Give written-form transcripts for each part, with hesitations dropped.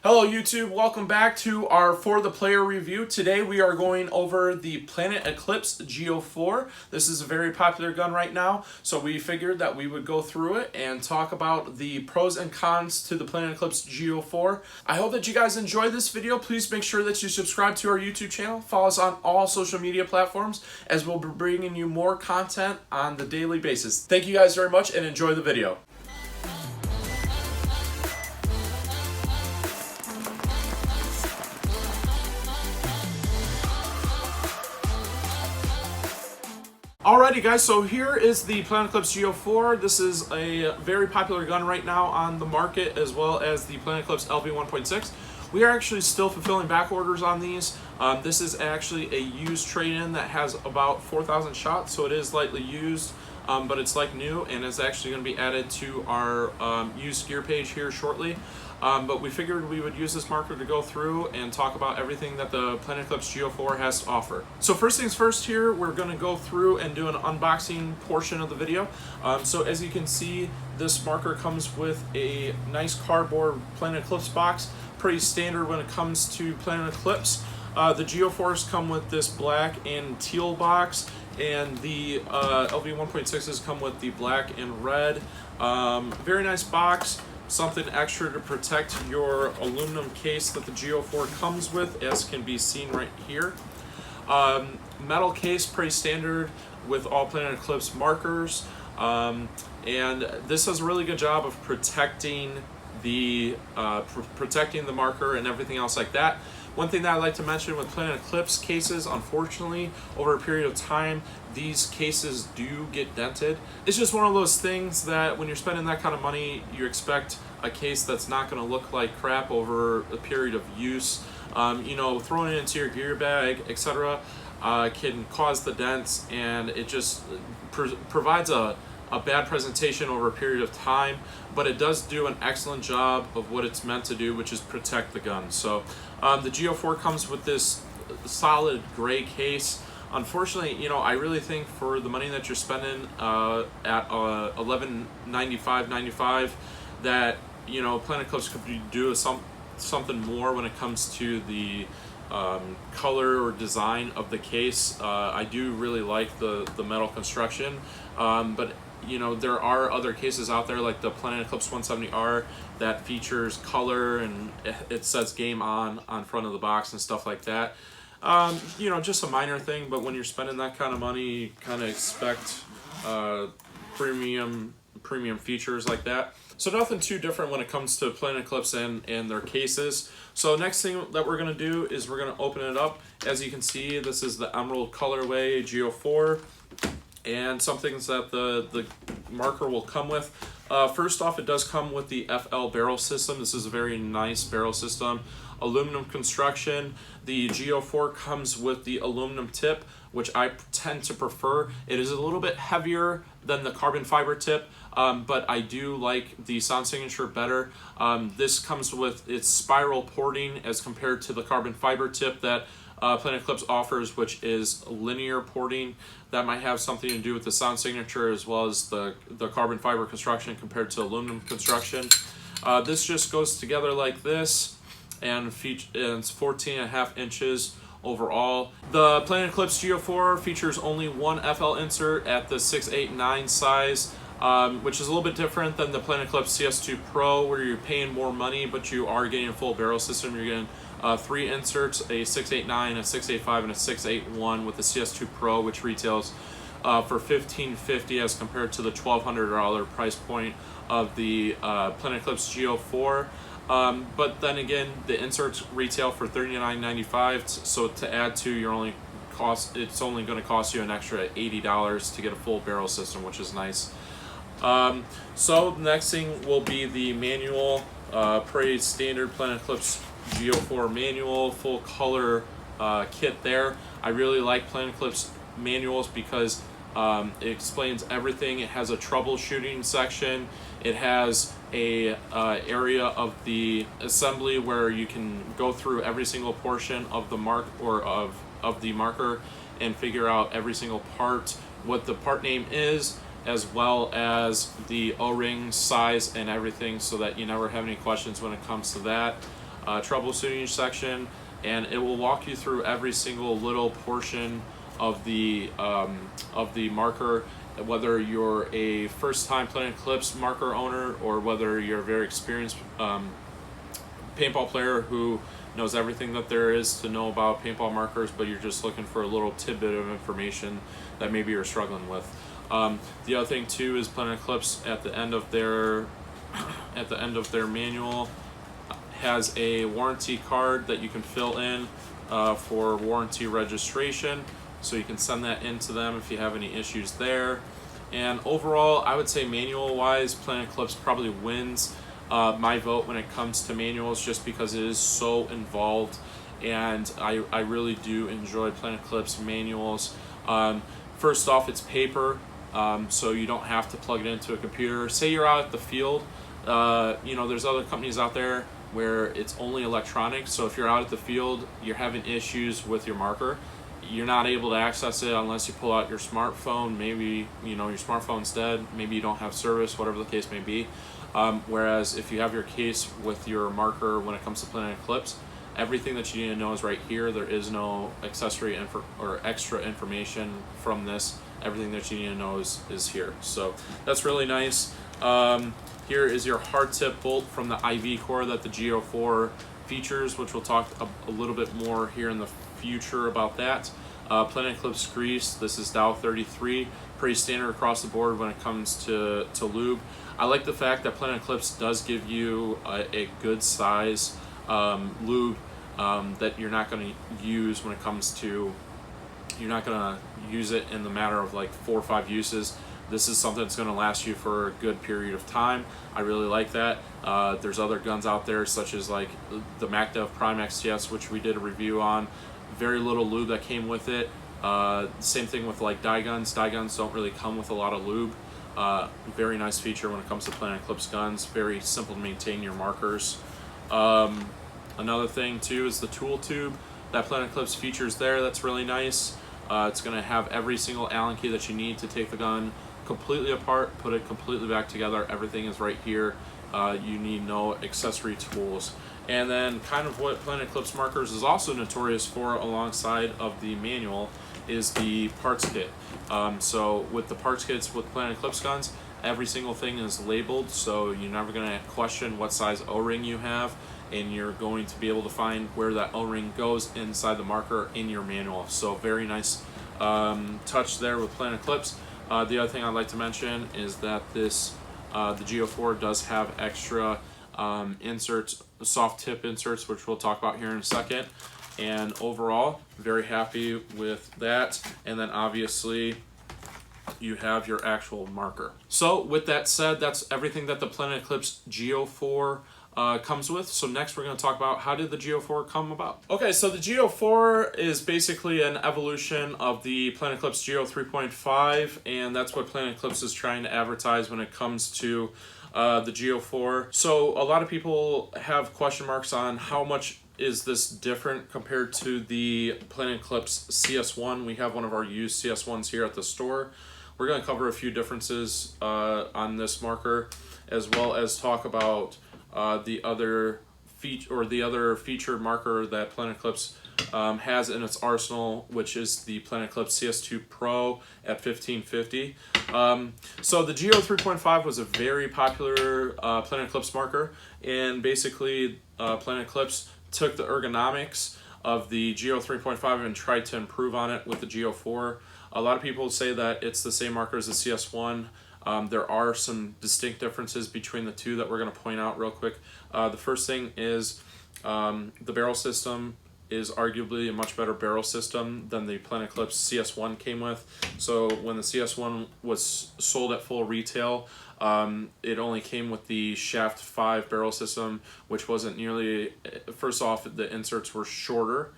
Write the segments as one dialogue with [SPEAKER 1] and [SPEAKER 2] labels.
[SPEAKER 1] Hello YouTube, welcome back to our For the Player review. Today we are going over the Planet Eclipse Geo4. This is a very popular gun right now, so we figured that we would go through it and talk about the pros and cons to the Planet Eclipse Geo4. I hope that you guys enjoy this video. Please make sure that you subscribe to our YouTube channel. Follow us on all social media platforms as we'll be bringing you more content on the daily basis. Thank you guys very much and enjoy the video. Alrighty guys, so here is the Planet Eclipse Geo4. This is a very popular gun right now on the market, as well as the Planet Eclipse LV1.6. We are actually still fulfilling back orders on these. This is actually a used trade-in that has about 4,000 shots, so it is lightly used, but it's like new, and it's actually going to be added to our used gear page here shortly. But we figured we would use this marker to go through and talk about everything that the Planet Eclipse Geo4 has to offer. So first things first here, we're going to go through and do an unboxing portion of the video. So as you can see, this marker comes with a nice cardboard Planet Eclipse box. Pretty standard when it comes to Planet Eclipse. The Geo4s come with this black and teal box, and the LV1.6s come with the black and red. Very nice box. Something extra to protect your aluminum case that the Geo4 comes with, as can be seen right here. Metal case, pretty standard with all Planet Eclipse markers, and this does a really good job of protecting the marker and everything else like that. One thing that I like to mention with Planet Eclipse cases, unfortunately, over a period of time, these cases do get dented. It's just one of those things that when you're spending that kind of money, you expect a case that's not going to look like crap over a period of use. You know, throwing it into your gear bag, etc., can cause the dents, and it just provides a bad presentation over a period of time, but it does do an excellent job of what it's meant to do, which is protect the gun. So the Geo4 comes with this solid gray case. Unfortunately, you know, I really think for the money that you're spending at $1195.95, that, you know, Planet Eclipse could do something more when it comes to the color or design of the case. I do really like the metal construction, but you know, there are other cases out there like the Planet Eclipse 170R that features color and it says game on front of the box and stuff like that. You know, just a minor thing, but when you're spending that kind of money, you kind of expect premium features like that. So nothing too different when it comes to Planet Eclipse and their cases. So next thing that we're going to do is we're going to open it up. As you can see, this is the Emerald colorway Geo4. And some things that the marker will come with. First off, it does come with the FL barrel system. This is a very nice barrel system. Aluminum construction. The Geo4 comes with the aluminum tip, which I tend to prefer. It is a little bit heavier than the carbon fiber tip, but I do like the sound signature better. This comes with its spiral porting as compared to the carbon fiber tip that Planet Eclipse offers, which is linear porting. That might have something to do with the sound signature as well as the carbon fiber construction compared to aluminum construction. This just goes together like this, and it's 14.5 inches overall. The Planet Eclipse Geo4 features only one FL insert at the 689 size, which is a little bit different than the Planet Eclipse CS2 Pro, where you're paying more money, but you are getting a full barrel system. You're getting 3 inserts, a 689, a 685, and a 681 with the CS2 Pro, which retails for $1,550 as compared to the $1,200 price point of the Planet Eclipse Geo4. But then again, the inserts retail for $39.95, so to add to your only cost, it's only going to cost you an extra $80 to get a full barrel system, which is nice. So the next thing will be the manual, pretty standard Planet Eclipse Geo4 manual, full color kit there. I really like Planet Eclipse manuals because it explains everything. It has a troubleshooting section. It has a area of the assembly where you can go through every single portion of the of the marker and figure out every single part, what the part name is, as well as the O-ring size and everything, so that you never have any questions when it comes to that. troubleshooting section, and it will walk you through every single little portion of the marker, whether you're a first-time Planet Eclipse marker owner or whether you're a very experienced paintball player who knows everything that there is to know about paintball markers, but you're just looking for a little tidbit of information that maybe you're struggling with. The other thing too is Planet Eclipse at the end of their manual has a warranty card that you can fill in for warranty registration, so you can send that in to them if you have any issues there. And overall, I would say manual wise, Planet Eclipse probably wins my vote when it comes to manuals, just because it is so involved, and I really do enjoy Planet Eclipse manuals. First off, it's paper, so you don't have to plug it into a computer. Say you're out at the field, you know, there's other companies out there where it's only electronic, so if you're out at the field, you're having issues with your marker, you're not able to access it unless you pull out your smartphone. Maybe, you know, your smartphone's dead, maybe you don't have service, whatever the case may be. Whereas if you have your case with your marker when it comes to Planet Eclipse, everything that you need to know is right here. There is no accessory or extra information from this. Everything that you need to know is here. So that's really nice. Here is your hard tip bolt from the IV core that the Geo4 features, which we'll talk a little bit more here in the future about that. Planet Eclipse grease, this is Dow 33, pretty standard across the board when it comes to lube. I like the fact that Planet Eclipse does give you a good size lube that you're not going to use when it comes to, you're not going to use it in the matter of like 4 or 5 uses. This is something that's going to last you for a good period of time. I really like that. There's other guns out there such as like the MacDev Prime XTS, which we did a review on. Very little lube that came with it. Same thing with like dye guns. Dye guns don't really come with a lot of lube. Very nice feature when it comes to Planet Eclipse guns. Very simple to maintain your markers. Another thing too is the tool tube that Planet Eclipse features there. That's really nice. It's going to have every single Allen key that you need to take the gun completely apart, put it completely back together. Everything is right here. You need no accessory tools. And then kind of what Planet Eclipse markers is also notorious for, alongside of the manual, is the parts kit. So with the parts kits with Planet Eclipse guns, every single thing is labeled, so you're never going to question what size O-ring you have, and you're going to be able to find where that O-ring goes inside the marker in your manual. So very nice touch there with Planet Eclipse. The other thing I'd like to mention is that this the Geo4 does have extra inserts, soft tip inserts, which we'll talk about here in a second. And overall, very happy with that. And then obviously you have your actual marker. So with that said, that's everything that the Planet Eclipse Geo4 comes with. So next we're going to talk about how did the Geo4 come about. Okay, so the Geo4 is basically an evolution of the Planet Eclipse Geo 3.5, and that's what Planet Eclipse is trying to advertise when it comes to the Geo4. So a lot of people have question marks on how much is this different compared to the Planet Eclipse CS1. We have one of our used CS1s here at the store. We're going to cover a few differences on this marker, as well as talk about the other featured marker that Planet Eclipse has in its arsenal, which is the Planet Eclipse CS2 Pro at 1550. So the Geo 3.5 was a very popular Planet Eclipse marker, and basically Planet Eclipse took the ergonomics of the Geo 3.5 and tried to improve on it with the Geo 4. A lot of people say that it's the same marker as the CS1. There are some distinct differences between the two that we're going to point out real quick. The first thing is the barrel system is arguably a much better barrel system than the Planet Eclipse CS1 came with. So when the CS1 was sold at full retail, it only came with the Shaft 5 barrel system, which wasn't nearly, first off, the inserts were shorter,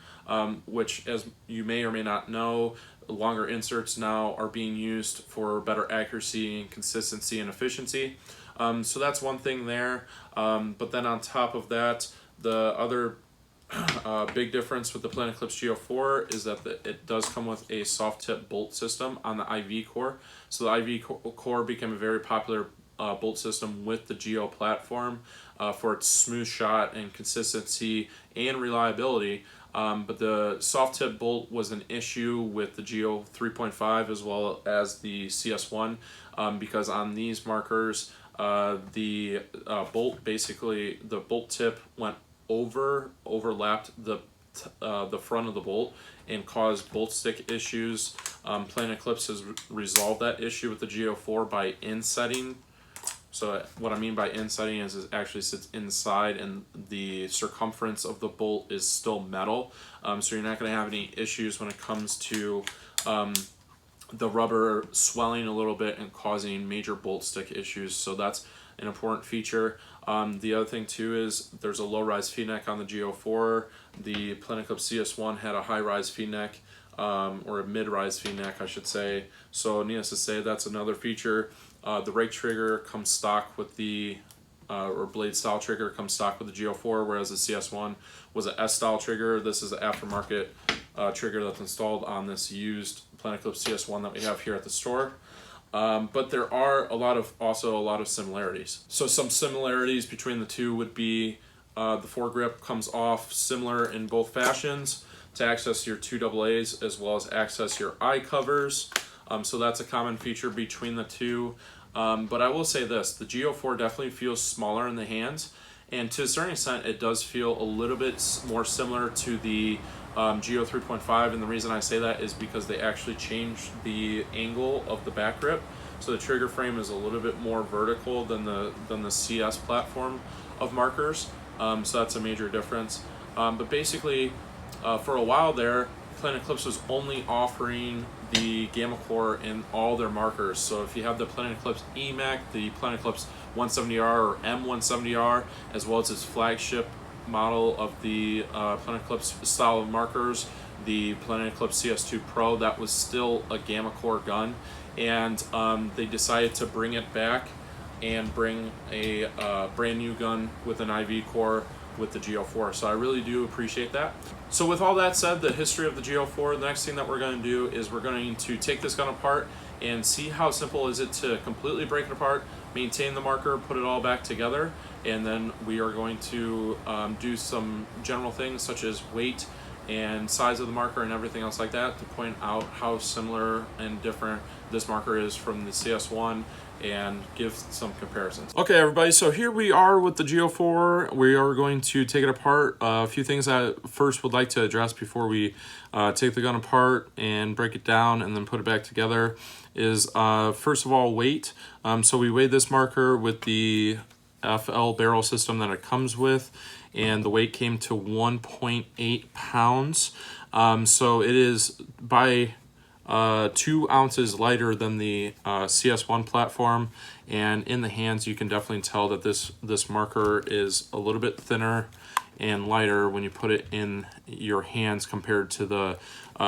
[SPEAKER 1] which, as you may or may not know, longer inserts now are being used for better accuracy and consistency and efficiency. So that's one thing there. But then on top of that, the other big difference with the Planet Eclipse Geo 4 is that it does come with a soft tip bolt system on the IV core. So the IV core became a very popular bolt system with the Geo platform. for its smooth shot and consistency and reliability. But the soft tip bolt was an issue with the Geo 3.5 as well as the CS1, because on these markers, the bolt, basically the bolt tip went overlapped the front of the bolt and caused bolt stick issues. Planet Eclipse has resolved that issue with the Geo 4 by insetting. So what I mean by insetting is it actually sits inside and the circumference of the bolt is still metal. So you're not going to have any issues when it comes to the rubber swelling a little bit and causing major bolt stick issues. So that's an important feature. The other thing too is there's a low rise feed neck on the Geo 4. The Planet Eclipse CS1 had a high rise feed neck, or a mid rise feed neck I should say. So needless to say, that's another feature. The rake trigger comes stock with the, or blade style trigger comes stock with the Geo 4, whereas the CS1 was an S style trigger. This is an aftermarket trigger that's installed on this used Planet Eclipse CS1 that we have here at the store. But there are also a lot of similarities. So some similarities between the two would be the foregrip comes off similar in both fashions to access your 2 AA's as well as access your eye covers. So that's a common feature between the two. But I will say this, the Geo 4 definitely feels smaller in the hands, and to a certain extent it does feel a little bit more similar to the Geo 3.5, and the reason I say that is because they actually changed the angle of the back grip. So the trigger frame is a little bit more vertical than the CS platform of markers. So that's a major difference. But basically, for a while there, Planet Eclipse was only offering the Gamma Core in all their markers. So if you have the Planet Eclipse EMAC, the Planet Eclipse 170R or M170R, as well as its flagship model of the Planet Eclipse style of markers, the Planet Eclipse CS2 Pro, that was still a Gamma Core gun, and they decided to bring it back and bring a brand new gun with an IV core with the Geo 4. So I really do appreciate that. So with all that said, the history of the Geo 4, the next thing that we're going to do is we're going to take this gun apart and see how simple is it to completely break it apart, maintain the marker, put it all back together, and then we are going to do some general things such as weight and size of the marker and everything else like that to point out how similar and different this marker is from the CS1 and give some comparisons. Okay everybody, so here we are with the Geo 4. We are going to take it apart. A few things I first would like to address before we take the gun apart and break it down and then put it back together is first of all weight. So we weighed this marker with the FL barrel system that it comes with, and the weight came to 1.8 pounds. So it is by 2 ounces lighter than the CS1 platform, and in the hands you can definitely tell that this marker is a little bit thinner and lighter when you put it in your hands compared to the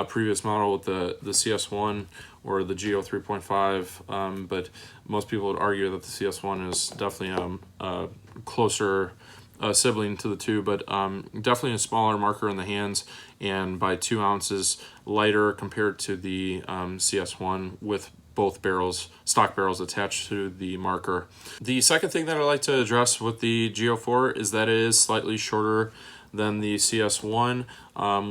[SPEAKER 1] previous model with the CS1 or the Geo 3.5, but most people would argue that the CS1 is definitely a closer sibling to the two, but definitely a smaller marker in the hands and by 2 ounces lighter compared to the CS1 with both barrels, stock barrels attached to the marker. The second thing that I'd like to address with the Geo 4 is that it is slightly shorter than the CS1.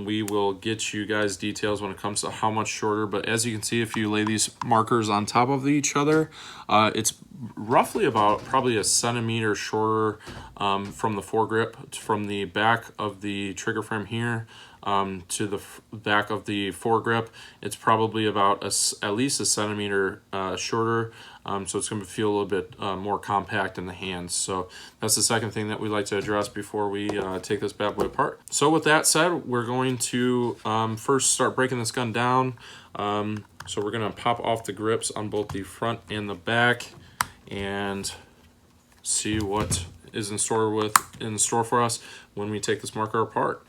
[SPEAKER 1] We will get you guys details when it comes to how much shorter, but as you can see, if you lay these markers on top of each other, it's roughly about probably a centimeter shorter from the foregrip, from the back of the trigger frame here to the back of the foregrip. It's probably about at least a centimeter shorter, so it's going to feel a little bit more compact in the hands. So that's the second thing that we like to address before we take this bad boy apart. So with that said, we're going to first start breaking this gun down. So we're going to pop off the grips on both the front and the back and see what is in store for us when we take this marker apart.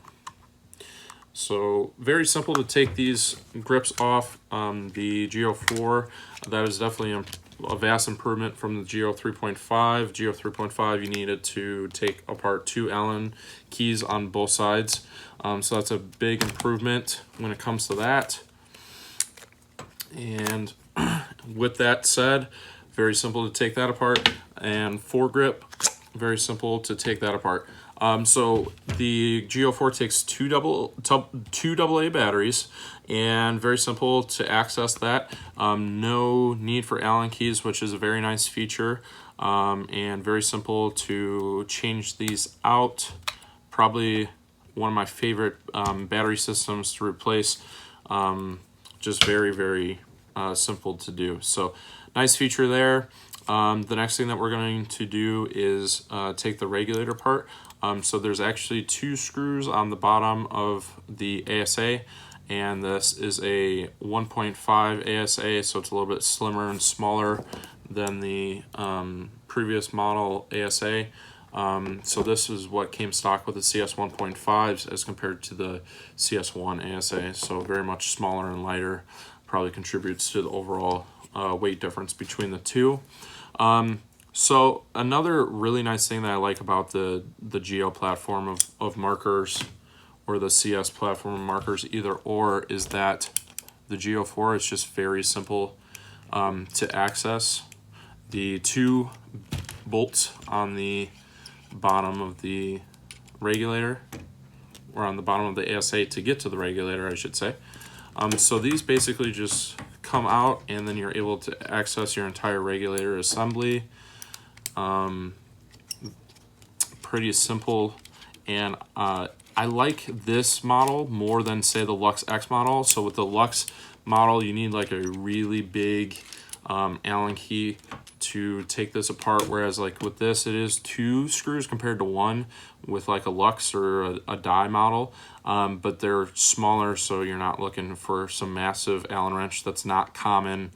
[SPEAKER 1] So very simple to take these grips off. The Geo 4, that is definitely a vast improvement from the Geo 3.5. Geo 3.5, you needed to take apart 2 Allen keys on both sides. So that's a big improvement when it comes to that. And with that said, very simple to take that apart. And foregrip, very simple to take that apart. So the G04 takes two AA batteries, and very simple to access that. No need for Allen keys, which is a very nice feature, and very simple to change these out. Probably one of my favorite battery systems to replace. Just very simple to do. So nice feature there. The next thing that we're going to do is take the regulator part. So there's actually two screws on the bottom of the ASA, and this is a 1.5 ASA, so it's a little bit slimmer and smaller than the previous model ASA. So this is what came stock with the CS 1.5s as compared to the CS1 ASA, so very much smaller and lighter, probably contributes to the overall weight difference between the two. So another really nice thing that I like about the Geo platform of markers, or the CS platform of markers, either or, is that the Geo4 is just very simple to access. The two bolts on the bottom of the regulator, or on the bottom of the ASA to get to the regulator, I should say. So these basically just come out, and then you're able to access your entire regulator assembly. Pretty simple, and I like this model more than, say, the Lux X model. So with the Lux model, you need like a really big Allen key to take this apart, whereas like with this, it is two screws compared to one with like a Lux or a die model, but they're smaller, so you're not looking for some massive Allen wrench that's not common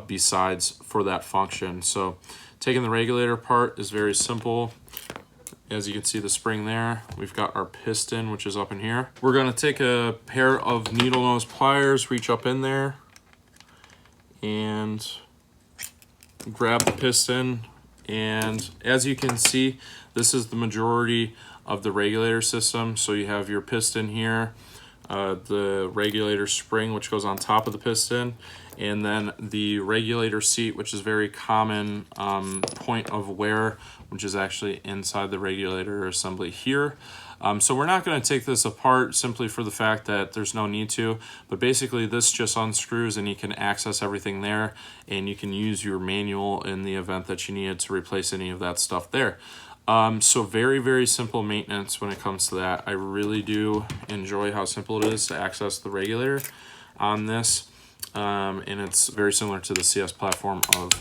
[SPEAKER 1] besides for that function. So taking the regulator apart is very simple. As you can see, the spring there, we've got our piston, which is up in here. We're gonna take a pair of needle nose pliers, reach up in there, and grab the piston. And as you can see, this is the majority of the regulator system. So you have your piston here, the regulator spring, which goes on top of the piston, and then the regulator seat, which is very common point of wear, which is actually inside the regulator assembly here. So we're not going to take this apart simply for the fact that there's no need to, but basically this just unscrews and you can access everything there, and you can use your manual in the event that you needed to replace any of that stuff there. So very simple maintenance when it comes to that. I really do enjoy how simple it is to access the regulator on this, and it's very similar to the CS platform of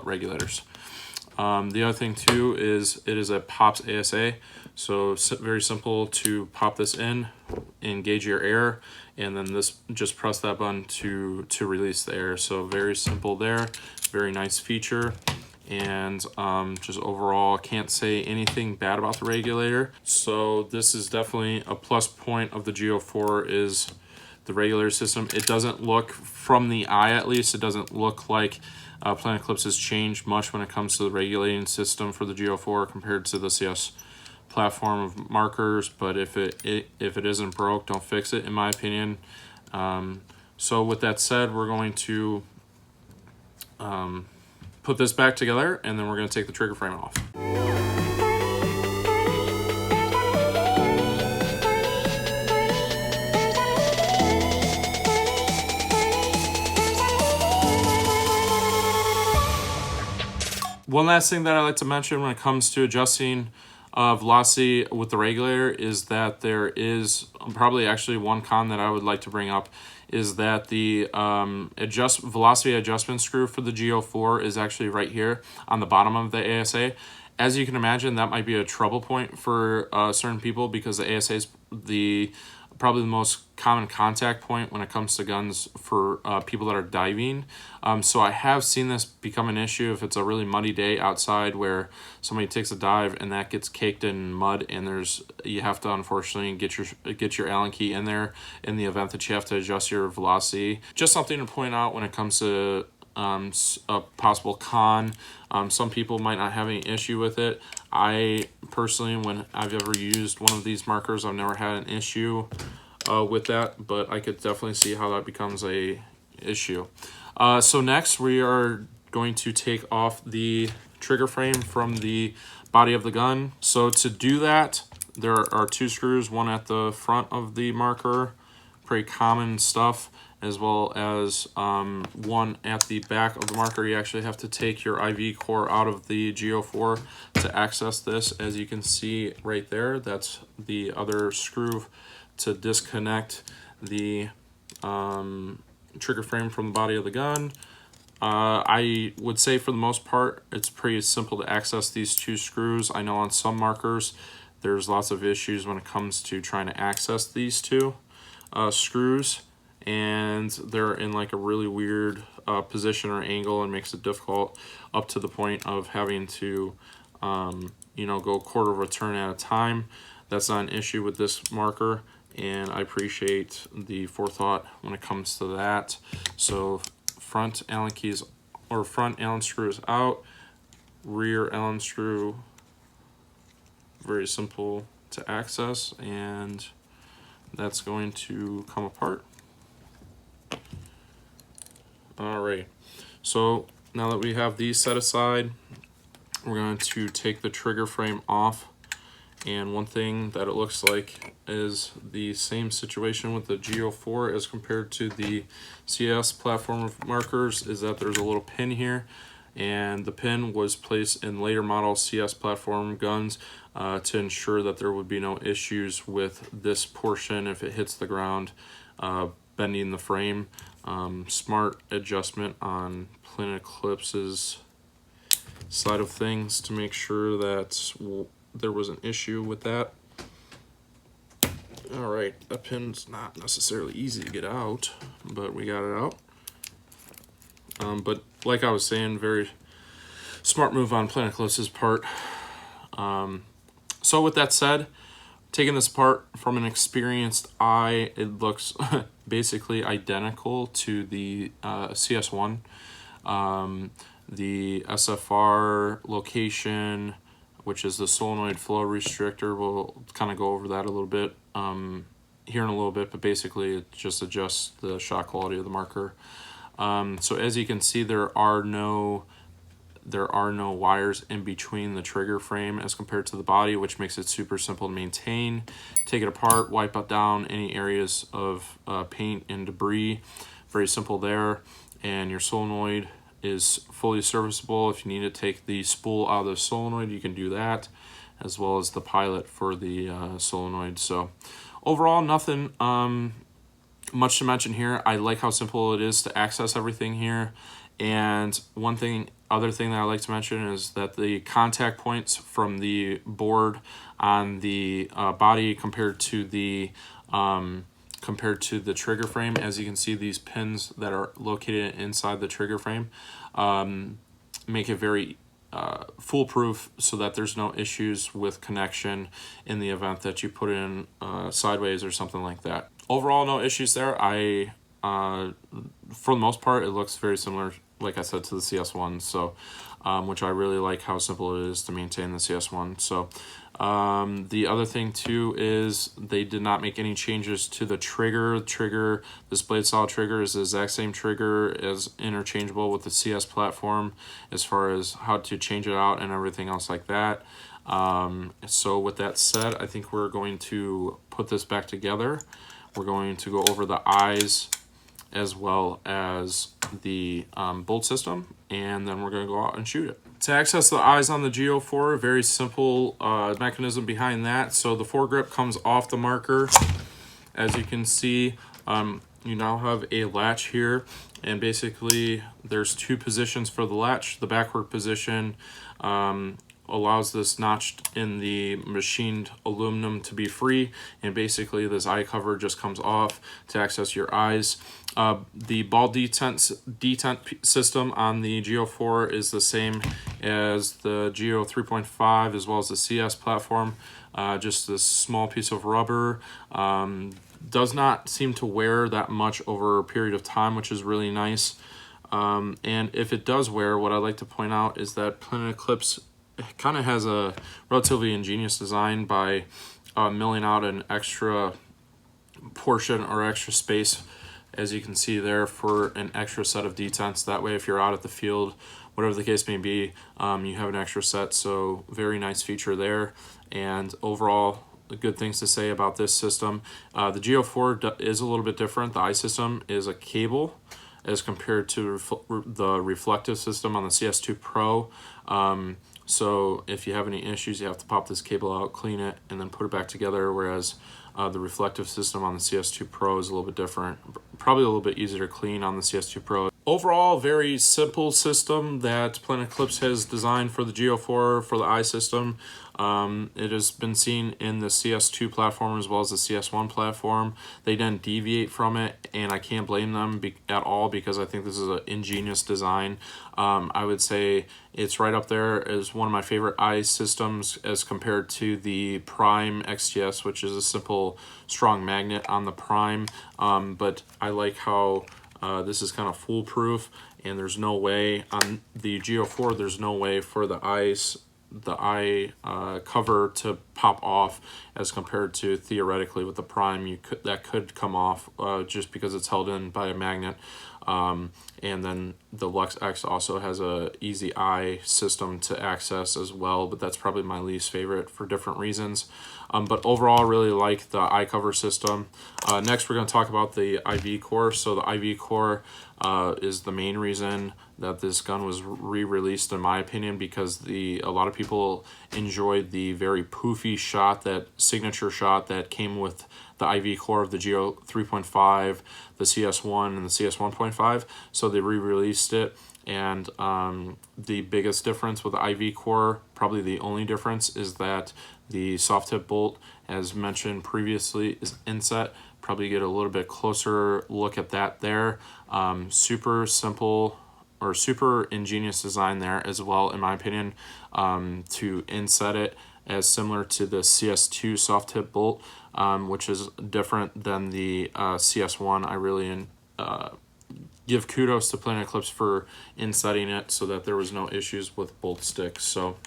[SPEAKER 1] regulators. The other thing too is it is a POPs ASA, so very simple to pop this in, engage your air, and then this, just press that button to release the air. So very simple there, very nice feature. And just overall, can't say anything bad about the regulator. So this is definitely a plus point of the Geo4 is the regulator system. It doesn't look, from the eye at least, it doesn't look like Planet Eclipse has changed much when it comes to the regulating system for the Geo4 compared to the CS platform of markers. But if it isn't broke, don't fix it, in my opinion. So with that said, we're going to put this back together, and then we're going to take the trigger frame off. One last thing that I like to mention when it comes to adjusting velocity with the regulator is that there is probably actually one con that I would like to bring up, is that the velocity adjustment screw for the Geo4 is actually right here on the bottom of the ASA. As you can imagine, that might be a trouble point for certain people, because the ASA is probably the most common contact point when it comes to guns for people that are diving. So I have seen this become an issue if it's a really muddy day outside where somebody takes a dive and that gets caked in mud, and you have to unfortunately get your Allen key in there in the event that you have to adjust your velocity. Just something to point out when it comes to a possible con. Some people might not have any issue with it. I personally, when I've ever used one of these markers, I've never had an issue with that, but I could definitely see how that becomes a issue. So next we are going to take off the trigger frame from the body of the gun. So to do that, there are 2 screws, one at the front of the marker, pretty common stuff, as well as one at the back of the marker. You actually have to take your IV core out of the G04 to access this. As you can see right there, that's the other screw to disconnect the trigger frame from the body of the gun. I would say for the most part, it's pretty simple to access these 2 screws. I know on some markers, there's lots of issues when it comes to trying to access these 2 screws, and they're in like a really weird position or angle, and makes it difficult up to the point of having to, you know, go quarter of a turn at a time. That's not an issue with this marker, and I appreciate the forethought when it comes to that. So front Allen keys, or front Allen screw is out, rear Allen screw, very simple to access, and that's going to come apart. All right, so now that we have these set aside, we're going to take the trigger frame off. And one thing that it looks like is the same situation with the G04 as compared to the CS platform of markers, is that there's a little pin here, and the pin was placed in later model CS platform guns to ensure that there would be no issues with this portion if it hits the ground, bending the frame. Smart adjustment on Planet Eclipse's side of things to make sure that there was an issue with that. All right, that pin's not necessarily easy to get out, but we got it out. But like I was saying, very smart move on Planet Eclipse's part. So with that said, taking this apart from an experienced eye, it looks basically identical to the CS1. The SFR location, which is the solenoid flow restrictor, we'll kind of go over that a little bit here in a little bit, but basically it just adjusts the shot quality of the marker. So as you can see, there are no wires in between the trigger frame as compared to the body, which makes it super simple to maintain. Take it apart, wipe out down any areas of paint and debris. Very simple there. And your solenoid is fully serviceable. If you need to take the spool out of the solenoid, you can do that, as well as the pilot for the solenoid. So overall, nothing much to mention here. I like how simple it is to access everything here. And other thing that I like to mention is that the contact points from the board on the body compared to the trigger frame, as you can see, these pins that are located inside the trigger frame make it very foolproof, so that there's no issues with connection in the event that you put it in sideways or something like that. Overall, no issues there. For the most part, it looks very similar, like I said, to the CS1, so which I really like how simple it is to maintain the CS1. So the other thing too is they did not make any changes to the trigger. This blade saw trigger is the exact same trigger, as interchangeable with the CS platform as far as how to change it out and everything else like that. So with that said, I think we're going to put this back together. We're going to go over the eyes as well as the bolt system, and then we're going to go out and shoot it. To access the eyes on the G04, very simple mechanism behind that. So the foregrip comes off the marker. As you can see, you now have a latch here, and basically there's 2 positions for the latch. The backward position allows this notched in the machined aluminum to be free, and basically this eye cover just comes off to access your eyes. The ball detent system on the G04 is the same as the Go 3.5 as well as the CS platform. Just this small piece of rubber. Does not seem to wear that much over a period of time, which is really nice. And if it does wear, what I like to point out is that Planet Eclipse kind of has a relatively ingenious design by milling out an extra portion or extra space, as you can see there, for an extra set of detents. That way, if you're out at the field whatever the case may be, you have an extra set. So very nice feature there. And overall, good things to say about this system. The Geo4 is a little bit different. The iSystem is a cable as compared to the reflective system on the CS2 Pro. So if you have any issues, you have to pop this cable out, clean it, and then put it back together, whereas the reflective system on the CS2 Pro is a little bit different. Probably a little bit easier to clean on the CS2 Pro. Overall, very simple system that Planet Eclipse has designed for the Geo4 for the iSystem. It has been seen in the CS2 platform as well as the CS1 platform. They didn't deviate from it, and I can't blame them at all, because I think this is an ingenious design. I would say it's right up there as one of my favorite iSystems as compared to the Prime XTS, which is a simple strong magnet on the Prime. But I like how this is kind of foolproof, and there's no way on the Geo4, there's no way for the eye cover to pop off as compared to theoretically with the Prime. That could come off just because it's held in by a magnet. And then the Lux X also has a easy eye system to access as well, but that's probably my least favorite for different reasons. But overall, really like the eye cover system. Next, we're going to talk about the IV core. So the IV core is the main reason that this gun was re-released, in my opinion, because a lot of people enjoyed the very poofy shot, that signature shot that came with the IV core of the Geo 3.5, the CS1, and the CS 1.5. So they re-released it, and the biggest difference with the IV core, probably the only difference, is that the soft tip bolt, as mentioned previously, is inset. Probably get a little bit closer look at that there. Super simple or super ingenious design there as well, in my opinion, to inset it, as similar to the CS2 soft tip bolt, which is different than the CS1. I really give kudos to Planet Eclipse for insetting it so that there was no issues with bolt sticks. So,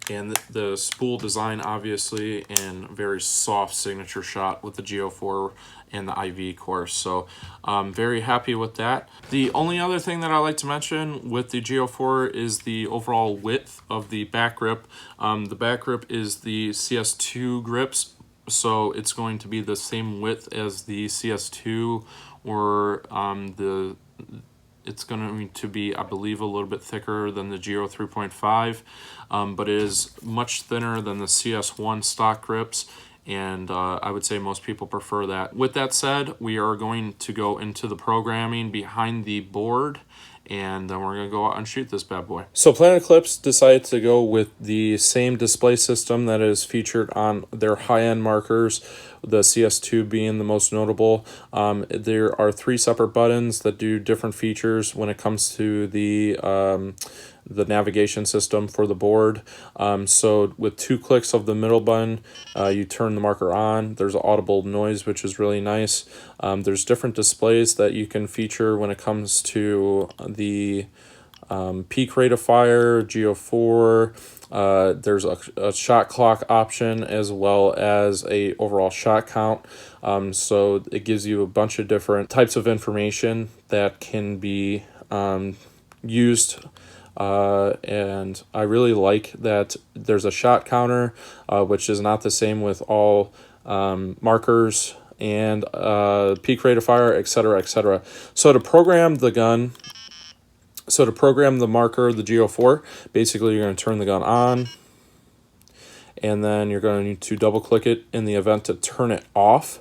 [SPEAKER 1] and the spool design, obviously, and very soft signature shot with the Geo4 and the IV core. So very happy with that. The only other thing that I like to mention with the Geo4 is the overall width of the back grip. The back grip is the CS2 grips, so it's going to be the same width as the CS2, or it's going to be, I believe, a little bit thicker than the Geo 3.5, but it is much thinner than the CS1 stock grips, and I would say most people prefer that. With that said, we are going to go into the programming behind the board, and then we're going to go out and shoot this bad boy. So Planet Eclipse decided to go with the same display system that is featured on their high-end markers, the CS2 being the most notable. There are 3 separate buttons that do different features when it comes to the navigation system for the board. So with 2 clicks of the middle button, you turn the marker on. There's an audible noise, which is really nice. There's different displays that you can feature when it comes to the peak rate of fire, Geo4. There's a shot clock option as well as a overall shot count. So it gives you a bunch of different types of information that can be used. And I really like that there's a shot counter, which is not the same with all markers, and peak rate of fire, etc., etc. So to program the gun, so to program the marker, the Geo4, basically you're going to turn the gun on, and then you're going to double click it in the event to turn it off.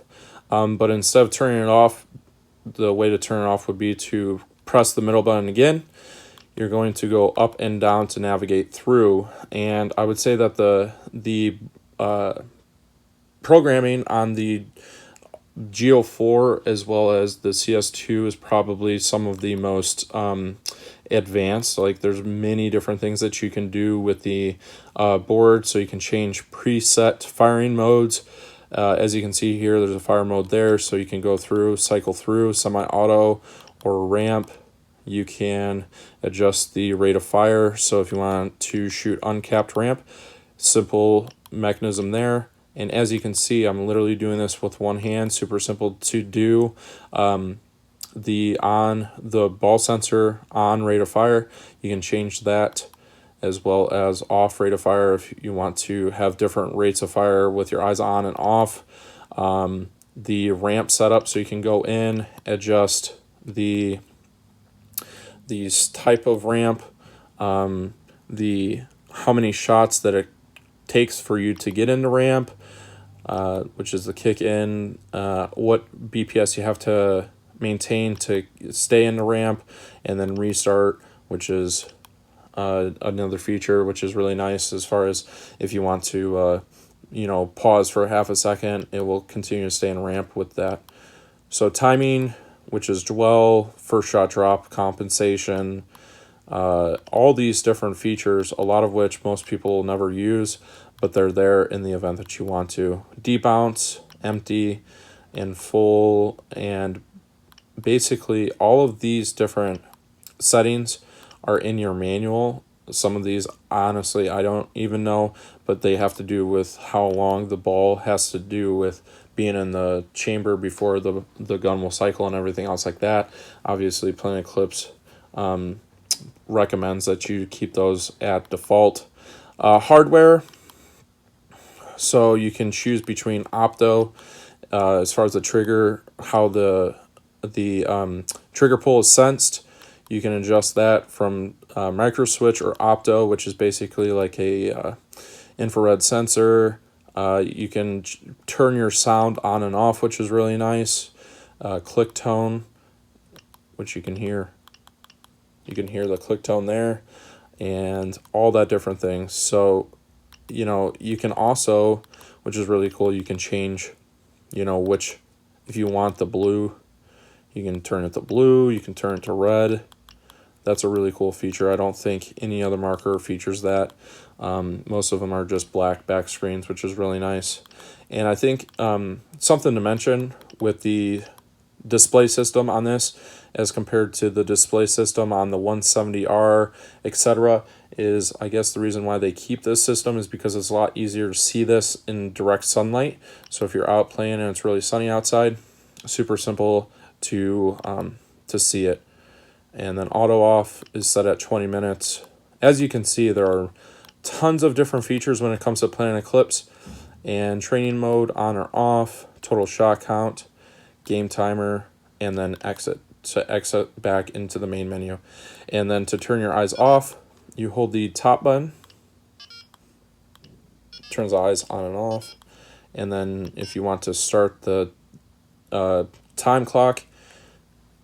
[SPEAKER 1] But instead of turning it off, the way to turn it off would be to press the middle button again. You're going to go up and down to navigate through, and I would say that the programming on the Geo4 as well as the CS2 is probably some of the most advanced. Like, there's many different things that you can do with the board, so you can change preset firing modes. As you can see here, there's a fire mode there, so you can go through, cycle through, semi-auto or ramp. You can adjust the rate of fire, so if you want to shoot uncapped ramp, simple mechanism there. And as you can see, I'm literally doing this with one hand, super simple to do. the ball sensor on rate of fire. You can change that, as well as off rate of fire if you want to have different rates of fire with your eyes on and off. The ramp setup, so you can go in, adjust these type of ramp, the how many shots that it takes for you to get into ramp, which is the kick in, what BPS you have to maintain to stay in the ramp, and then restart, which is another feature which is really nice, as far as if you want to pause for half a second, it will continue to stay in ramp with that. So timing, which is dwell, first shot drop, compensation, all these different features, a lot of which most people will never use, but they're there in the event that you want to. Debounce, empty, and full, and basically all of these different settings are in your manual. Some of these, honestly, I don't even know, but they have to do with how long the ball has to do with being in the chamber before the gun will cycle and everything else like that. Obviously, Planet Eclipse recommends that you keep those at default. Hardware, so you can choose between opto, as far as the trigger, how the trigger pull is sensed. You can adjust that from micro switch or opto, which is basically like a infrared sensor. You can turn your sound on and off, which is really nice. Click tone, which you can hear. You can hear the click tone there, and all that different things. So, you can also, which is really cool, you can change, which, if you want the blue, you can turn it to blue, you can turn it to red. That's a really cool feature. I don't think any other marker features that. Most of them are just black back screens, which is really nice. And I think something to mention with the display system on this, as compared to the display system on the 170R, etc., is, I guess the reason why they keep this system is because it's a lot easier to see this in direct sunlight. So if you're out playing and it's really sunny outside, super simple to see it. And then auto off is set at 20 minutes. As you can see, there are tons of different features when it comes to Planet Eclipse. And training mode, on or off, total shot count, game timer, and then exit. To exit back into the main menu. And then to turn your eyes off, you hold the top button. Turns the eyes on and off. And then if you want to start the time clock,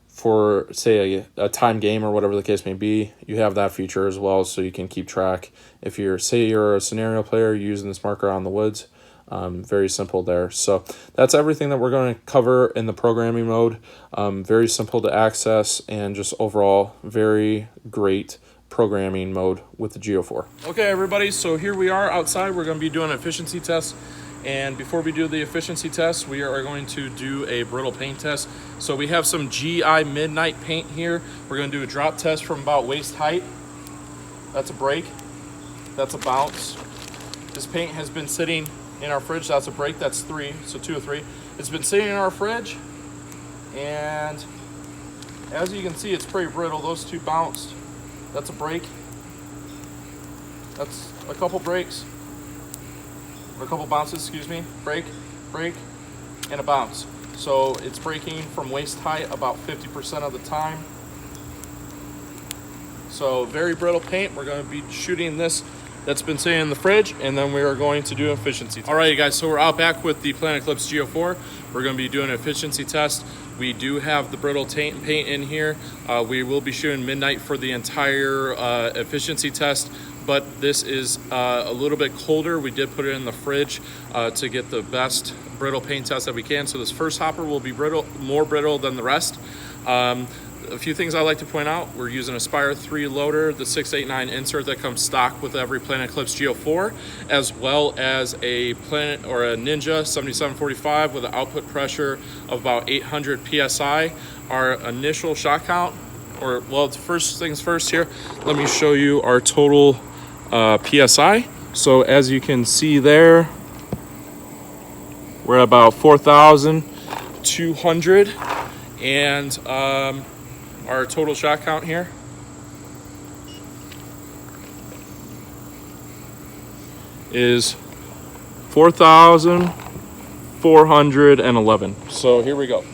[SPEAKER 1] for, say, a time game or whatever the case may be, you have that feature as well, so you can keep track. If you're a scenario player using this marker on the woods, very simple there. So that's everything that we're going to cover in the programming mode. Very simple to access, and just overall very great programming mode with the Geo4. Okay, everybody, so here we are outside. We're going to be doing an efficiency test. And before we do the efficiency test, we are going to do a brittle paint test. So we have some GI Midnight paint here. We're going to do a drop test from about waist height. That's a break. That's a bounce. This paint has been sitting in our fridge. That's a break. That's 3, so 2 or 3. It's been sitting in our fridge, and as you can see, it's pretty brittle. Those 2 bounced. That's a break. That's a couple breaks. Or a couple bounces, excuse me. Break, and a bounce. So it's breaking from waist height about 50% of the time. So very brittle paint. We're going to be shooting this that's been sitting in the fridge, and then we are going to do an efficiency test. All right, guys, so we're out back with the Planet Eclipse Geo4. We're going to be doing an efficiency test. We do have the brittle paint in here. We will be shooting midnight for the entire efficiency test, but this is a little bit colder. We did put it in the fridge to get the best brittle paint test that we can. So this first hopper will be more brittle than the rest. A few things I like to point out: we're using a Spire 3 loader, the 689 insert that comes stock with every Planet Eclipse Geo4, as well as a Planet or a Ninja 7745 with an output pressure of about 800 psi. Our initial shot count, first things first here, let me show you our total psi. So as you can see there, we're at about 4,200. And our total shot count here is 4,411. So here we go.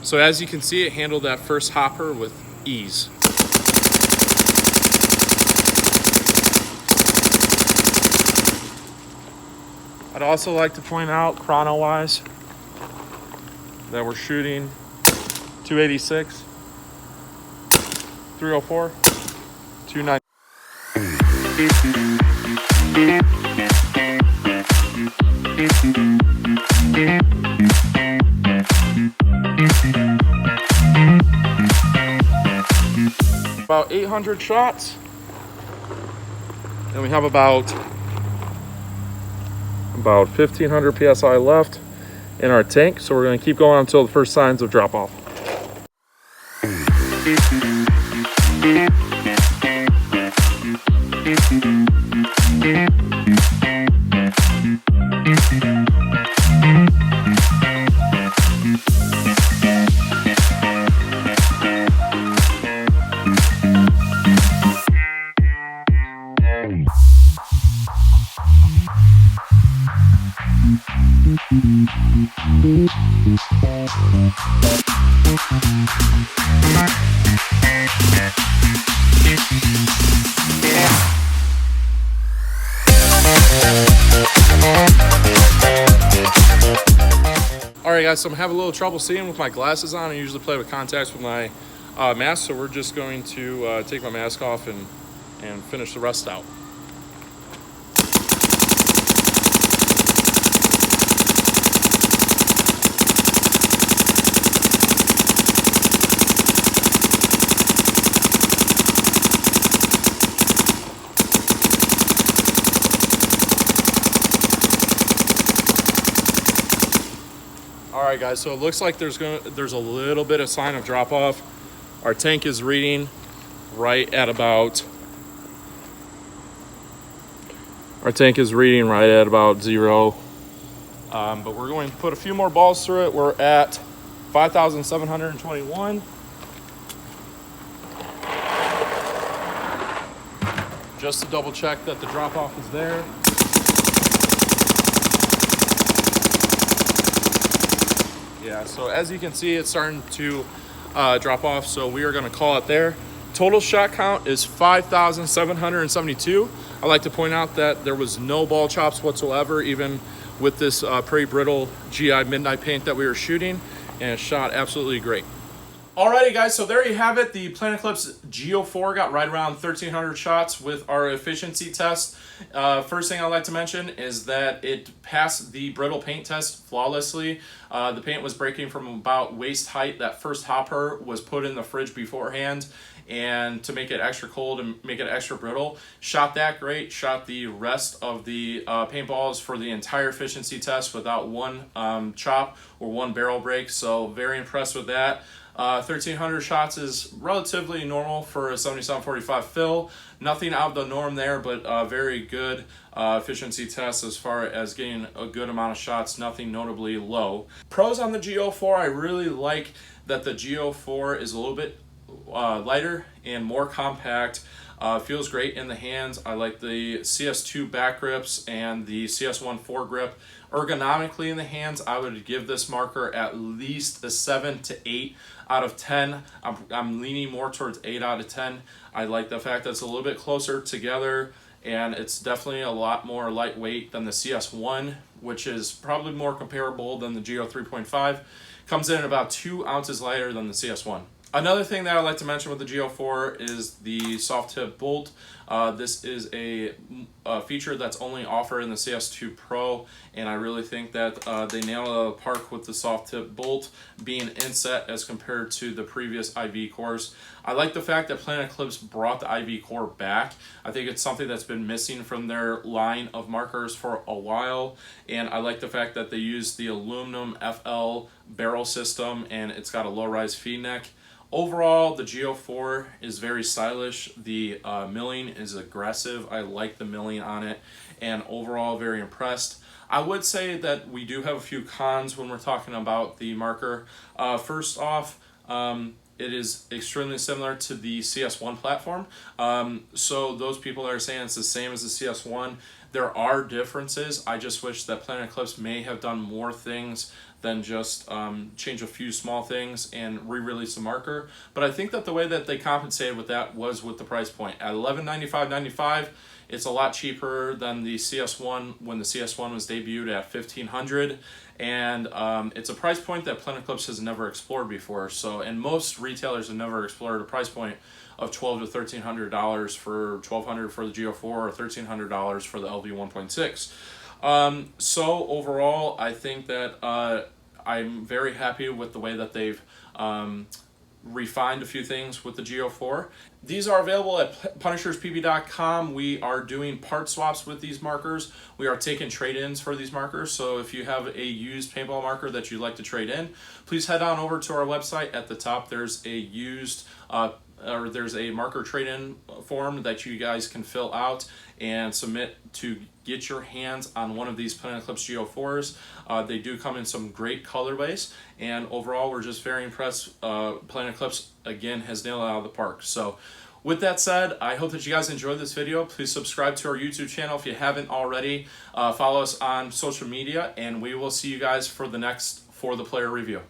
[SPEAKER 1] So as you can see, it handled that first hopper with ease. I'd also like to point out, chrono-wise, that we're shooting 286, 304, 290. About 800 shots, and we have about 1,500 psi left in our tank, so we're going to keep going until the first signs of drop off. Alright guys, so I'm having a little trouble seeing with my glasses on. I usually play with contacts with my mask, so we're just going to take my mask off and finish the rest out. Alright guys, so it looks like there's a little bit of sign of drop off. Our tank is reading right at about 0. But we're going to put a few more balls through it. We're at 5,721. Just to double check that the drop off is there. Yeah, so as you can see, it's starting to drop off, so we are going to call it there. Total shot count is 5,772. I like to point out that there was no ball chops whatsoever, even with this pretty brittle GI Midnight paint that we were shooting, and it shot absolutely great. Alrighty guys, so there you have it. The Planet Eclipse Geo4 got right around 1,300 shots with our efficiency test. First thing I'd like to mention is that it passed the brittle paint test flawlessly. The paint was breaking from about waist height. That first hopper was put in the fridge beforehand, and to make it extra cold and make it extra brittle. Shot that great. Shot the rest of the paintballs for the entire efficiency test without one chop or one barrel break, so very impressed with that. 1,300 shots is relatively normal for a 7745 fill. Nothing out of the norm there, but very good efficiency test as far as getting a good amount of shots, nothing notably low. Pros on the Geo4, I really like that the Geo4 is a little bit lighter and more compact. Feels great in the hands. I like the CS2 back grips and the CS1 foregrip. Ergonomically in the hands, I would give this marker at least a 7 to 8 out of 10. I'm leaning more towards 8 out of 10. I like the fact that it's a little bit closer together and it's definitely a lot more lightweight than the CS1, which is probably more comparable than the Geo 3.5. Comes in about 2 ounces lighter than the CS1. Another thing that I like to mention with the Geo 4 is the soft tip bolt. This is a feature that's only offered in the CS2 Pro, and I really think that they nailed it out of the park with the soft tip bolt being inset as compared to the previous IV cores. I like the fact that Planet Eclipse brought the IV core back. I think it's something that's been missing from their line of markers for a while, and I like the fact that they use the aluminum FL barrel system, and it's got a low-rise feed neck. Overall, the Geo 4 is very stylish. The milling is aggressive. I like the milling on it, and overall very impressed. I would say that we do have a few cons when we're talking about the marker. First off, it is extremely similar to the CS1 platform. So those people that are saying it's the same as the CS1, there are differences. I just wish that Planet Eclipse may have done more things than just change a few small things and re-release the marker. But I think that the way that they compensated with that was with the price point. At $1195.95, it's a lot cheaper than the CS1 when the CS1 was debuted at $1,500, and it's a price point that Planet Eclipse has never explored before. So, and most retailers have never explored a price point of $1,200 to $1,300 for $1,200 for the Geo 4 or $1,300 for the LV 1.6. So overall, I think that I'm very happy with the way that they've refined a few things with the Geo 4. These are available at punisherspb.com. We are doing part swaps with these markers. We are taking trade-ins for these markers. So if you have a used paintball marker that you'd like to trade in, please head on over to our website. At the top, there's a used or there's a marker trade-in form that you guys can fill out and submit to get your hands on one of these Planet Eclipse Geo 4s. They do come in some great colorways, and overall we're just very impressed. Planet Eclipse again has nailed it out of the park. So with that said, I hope that you guys enjoyed this video. Please subscribe to our YouTube channel if you haven't already. Follow us on social media, and we will see you guys for the next For the Player review.